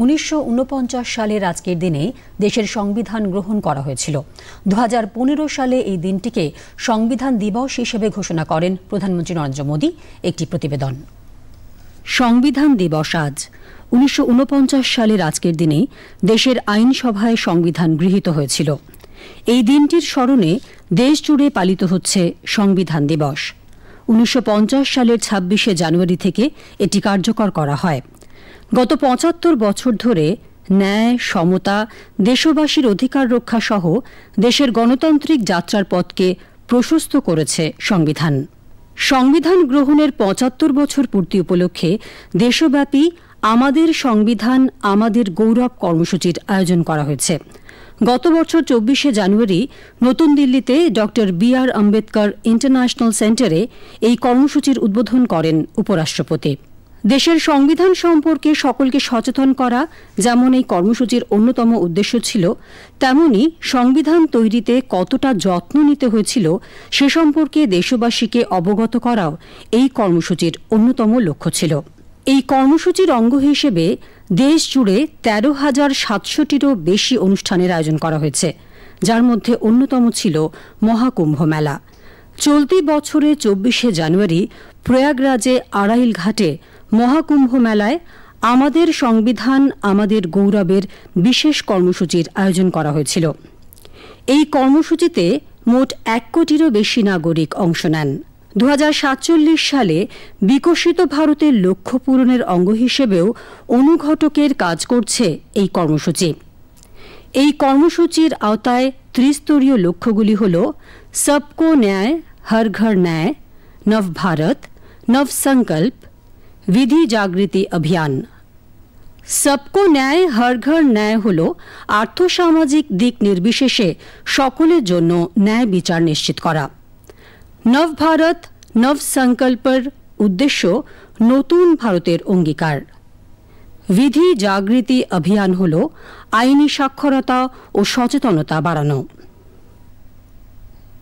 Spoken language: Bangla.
1949 সালের আজকের দিনে দেশের সংবিধান গ্রহণ করা হয়েছিল। 2015 সালে এই দিনটিকে সংবিধান দিবস হিসেবে ঘোষণা করেন প্রধানমন্ত্রী নরেন্দ্র মোদী। একটি প্রতিবেদন। সংবিধান দিবস আজ। 1949 সালের আজকের দিনে দেশের আইনসভায় সংবিধান গৃহীত হয়েছিল। এই দিনটির স্মরণে দেশ জুড়ে পালিত হচ্ছে সংবিধান দিবস। 1950 সালের 26শে জানুয়ারি থেকে এটি কার্যকর করা হয়। গত 75 বছর ধরে ন্যায়, সমতা, দেশবাসীর অধিকার রক্ষা সহ দেশের গণতান্ত্রিক যাত্রার পথকে প্রশস্ত করেছে সংবিধান। সংবিধান গ্রহণের 75 বছর পূর্তি উপলক্ষে দেশব্যাপী আমাদের সংবিধান আমাদের গৌরব কর্মসূচির আয়োজন করা হয়েছে। গত বছর 24শে জানুয়ারি নতুন দিল্লিতে ডক্টর বি.আর. আম্বেদকর ইন্টারন্যাশনাল সেন্টারে এই কর্মসূচির উদ্বোধন করেন উপরাষ্ট্রপতি। দেশের সংবিধান সম্পর্কে সকলকে সচেতন করা যেমন এই কর্মসূচির অন্যতম উদ্দেশ্য ছিল, তেমনি সংবিধান তৈরিতে কতটা যত্ন নিতে হয়েছিল সে সম্পর্কে দেশবাসীকে অবগত করাও এই কর্মসূচির অন্যতম লক্ষ্য ছিল। এই কর্মসূচির অঙ্গ হিসেবে দেশ জুড়ে 13,700টিরও বেশি অনুষ্ঠানের আয়োজন করা হয়েছে, যার মধ্যে অন্যতম ছিল মহাকুম্ভ মেলা। চলতি বছরে 24শে জানুয়ারি প্রয়াগরাজে আড়াইল ঘাটে মহাকুম্ভ মেলায় আমাদের সংবিধান আমাদের গৌরবের বিশেষ কর্মসূচির আয়োজন করা হয়েছিল। এই কর্মসূচিতে মোট 1 কোটিরও বেশি নাগরিক অংশ নেন। 2047 সালে বিকশিত ভারতের লক্ষ্য পূরণের অঙ্গ হিসেবেও অনুঘটকের কাজ করছে এই কর্মসূচি। এই কর্মসূচির আওতায় ত্রিস্তরীয় লক্ষ্যগুলি হল সবকো ন্যায়, হর ঘর ন্যায়, নব ভারত, নব সংকল্প, বিধি জাগৃতি অভিযান। সবকো ন্যায়, হর ঘর ন্যায় হল আর্থসামাজিক দিক নির্বিশেষে সকলের জন্য ন্যায় বিচার নিশ্চিত করা। নব ভারত, নব সংকল্পের উদ্দেশ্য নতুন ভারতের অঙ্গীকার। বিধি জাগৃতি অভিযান হল আইনি সাক্ষরতা ও সচেতনতা বাড়ানো।